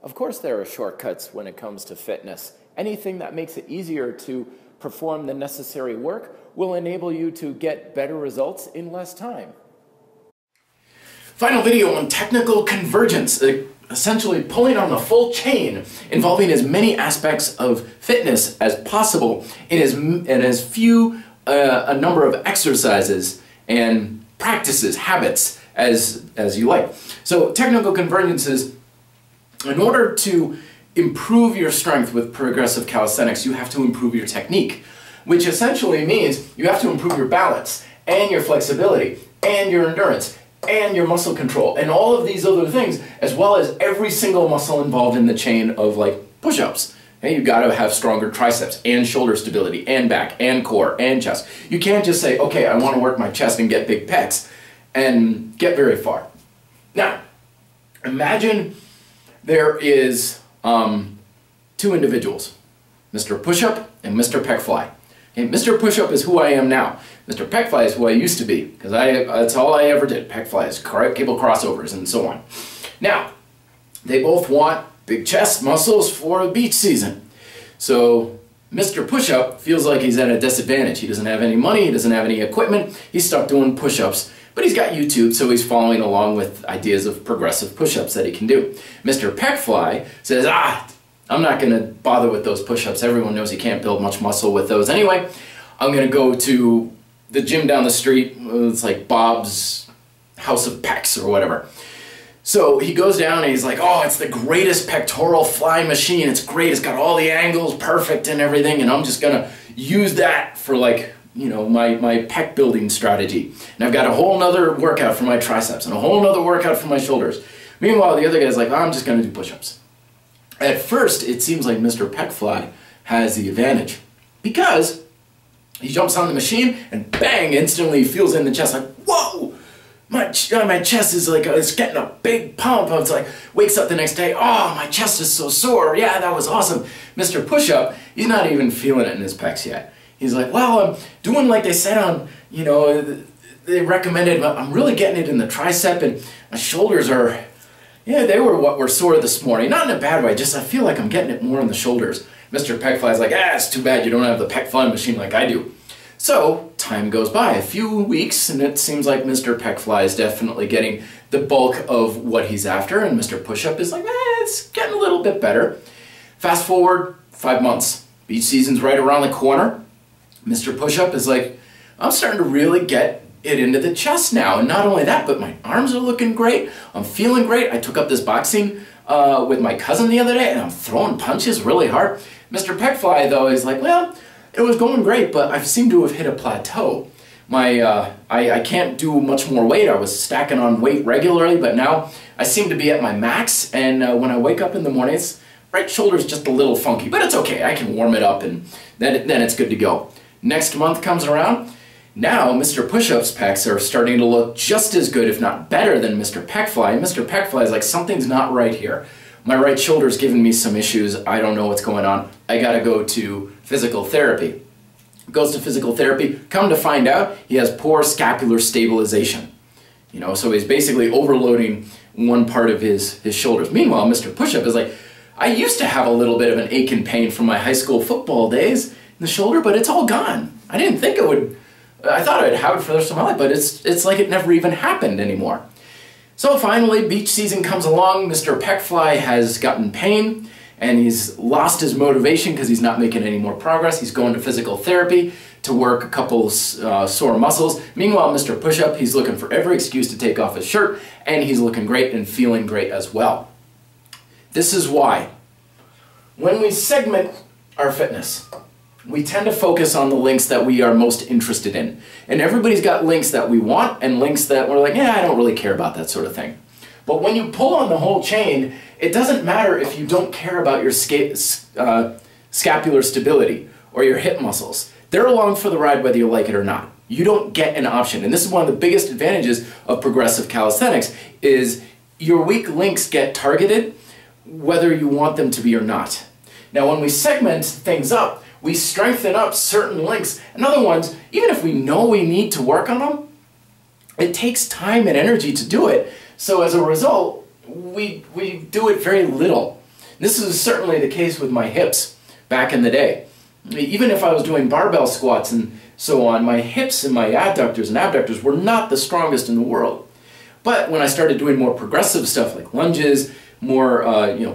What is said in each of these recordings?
Of course there are shortcuts when it comes to fitness. Anything that makes it easier to perform the necessary work will enable you to get better results in less time. Final video on technical convergence, essentially pulling on the full chain, involving as many aspects of fitness as possible in as few a number of exercises and practices, habits as you like. So technical convergence is, in order to improve your strength with progressive calisthenics, you have to improve your technique, which essentially means you have to improve your balance and your flexibility and your endurance and your muscle control and all of these other things, as well as every single muscle involved in the chain of like push-ups. Okay, you've got to have stronger triceps and shoulder stability and back and core and chest. You can't just say, okay, I want to work my chest and get big pecs and get very far. Now, imagine there is two individuals, Mr. Push-Up and Mr. Pec Fly. Okay, Mr. Push-Up is who I am now. Mr. Pec Fly is who I used to be, because that's all I ever did. Pec Flies, cable crossovers, and so on. Now, they both want big chest muscles for the beach season. So Mr. Push-Up feels like he's at a disadvantage. He doesn't have any money, he doesn't have any equipment, he's stuck doing push-ups. But he's got YouTube, so he's following along with ideas of progressive push-ups that he can do. Mr. Pec Fly says, I'm not going to bother with those push-ups. Everyone knows you can't build much muscle with those anyway. I'm going to go to the gym down the street. It's like Bob's House of Pecs or whatever. So he goes down and he's like, oh, it's the greatest pectoral fly machine. It's great. It's got all the angles perfect and everything. And I'm just going to use that for, like, you know, my pec building strategy. And I've got a whole nother workout for my triceps and a whole nother workout for my shoulders. Meanwhile, the other guy's like, I'm just going to do push-ups. At first, it seems like Mr. Pec Fly has the advantage because he jumps on the machine and bang, instantly feels in the chest like, whoa, my chest is like, it's getting a big pump. It's like, wakes up the next day, oh, my chest is so sore. Yeah, that was awesome. Mr. Push-Up, he's not even feeling it in his pecs yet. He's like, well, I'm doing like they said on, you know, they recommended, but I'm really getting it in the tricep, and my shoulders are, yeah, they were what were sore this morning. Not in a bad way, just I feel like I'm getting it more in the shoulders. Mr. Pec Fly's like, it's too bad you don't have the Pec Fly machine like I do. So time goes by, a few weeks, and it seems like Mr. Pec Fly is definitely getting the bulk of what he's after, and Mr. Push-Up is like, it's getting a little bit better. Fast forward 5 months. Beach season's right around the corner. Mr. Push-Up is like, I'm starting to really get it into the chest now. And not only that, but my arms are looking great. I'm feeling great. I took up this boxing with my cousin the other day, and I'm throwing punches really hard. Mr. Pec Fly, though, is like, well, it was going great, but I seem to have hit a plateau. I can't do much more weight. I was stacking on weight regularly, but now I seem to be at my max. And when I wake up in the morning, right shoulder's just a little funky, but it's okay. I can warm it up, and then it's good to go. Next month comes around. Now Mr. Push-Up's pecs are starting to look just as good, if not better, than Mr. Pec Fly. And Mr. Pec Fly is like, something's not right here. My right shoulder's giving me some issues. I don't know what's going on. I gotta go to physical therapy. Goes to physical therapy. Come to find out, he has poor scapular stabilization. You know, so he's basically overloading one part of his shoulders. Meanwhile, Mr. Push-Up is like, I used to have a little bit of an ache and pain from my high school football days in the shoulder, but it's all gone. I didn't think it would. I thought I'd have it for the rest of my life, but it's like it never even happened anymore. So finally, beach season comes along. Mr. Pec Fly has gotten pain, and he's lost his motivation because he's not making any more progress. He's going to physical therapy to work a couple sore muscles. Meanwhile, Mr. Push-Up, he's looking for every excuse to take off his shirt, and he's looking great and feeling great as well. This is why, when we segment our fitness, we tend to focus on the links that we are most interested in. And everybody's got links that we want and links that we're like, yeah, I don't really care about that sort of thing. But when you pull on the whole chain, it doesn't matter if you don't care about your scapular stability or your hip muscles. They're along for the ride whether you like it or not. You don't get an option. And this is one of the biggest advantages of progressive calisthenics is your weak links get targeted whether you want them to be or not. Now when we segment things up, we strengthen up certain links, and other ones, even if we know we need to work on them, it takes time and energy to do it. So as a result, we do it very little. This is certainly the case with my hips back in the day. Even if I was doing barbell squats and so on, my hips and my adductors and abductors were not the strongest in the world. But when I started doing more progressive stuff like lunges, more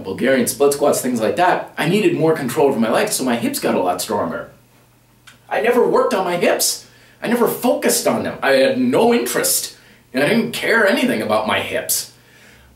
Bulgarian split squats, things like that, I needed more control over my legs, so my hips got a lot stronger. I never worked on my hips. I never focused on them. I had no interest, and I didn't care anything about my hips.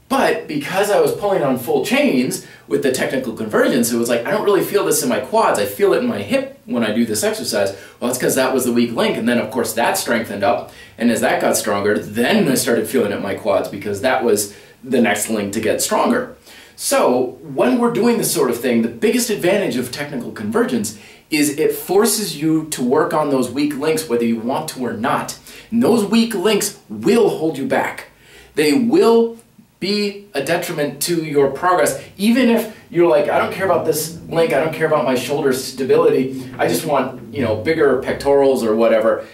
But because I was pulling on full chains with the technical convergence, it was like, I don't really feel this in my quads. I feel it in my hip when I do this exercise. Well, that's because that was the weak link, and then of course that strengthened up, and as that got stronger, then I started feeling it in my quads because that was the next link to get stronger. So when we're doing this sort of thing, the biggest advantage of technical convergence is it forces you to work on those weak links whether you want to or not. And those weak links will hold you back. They will be a detriment to your progress. Even if you're like, I don't care about this link, I don't care about my shoulder stability, I just want, bigger pectorals or whatever.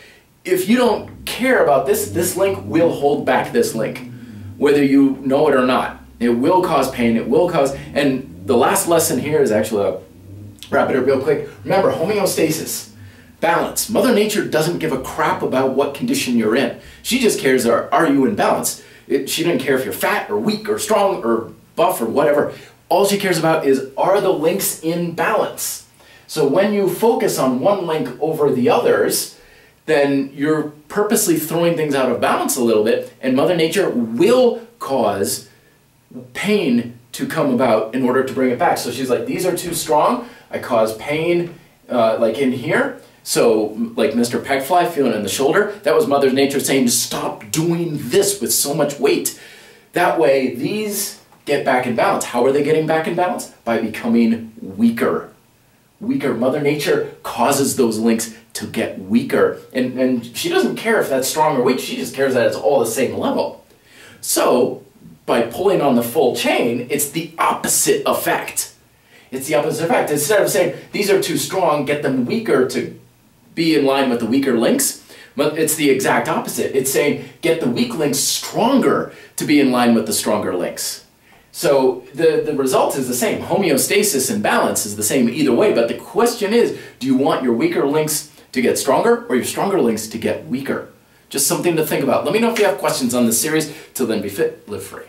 If you don't care about this link will hold back this link, whether you know it or not. It will cause pain, it will cause, and the last lesson here is actually, I'll wrap it up real quick. Remember, homeostasis, balance. Mother Nature doesn't give a crap about what condition you're in. She just cares, are you in balance? She doesn't care if you're fat or weak or strong or buff or whatever. All she cares about is, are the links in balance? So when you focus on one link over the others, then you're purposely throwing things out of balance a little bit, and Mother Nature will cause pain to come about in order to bring it back. So she's like, these are too strong, I cause pain like in here. So like Mr. Pegfly feeling in the shoulder, that was Mother Nature saying, stop doing this with so much weight. That way these get back in balance. How are they getting back in balance? By becoming weaker. Weaker. Mother Nature causes those links to get weaker. And she doesn't care if that's strong or weak, she just cares that it's all the same level. So by pulling on the full chain, it's the opposite effect. It's the opposite effect. Instead of saying, these are too strong, get them weaker to be in line with the weaker links, but it's the exact opposite. It's saying, get the weak links stronger to be in line with the stronger links. So the result is the same. Homeostasis and balance is the same either way, but the question is, do you want your weaker links to get stronger or your stronger links to get weaker? Just something to think about. Let me know if you have questions on this series. Till then, be fit, live free.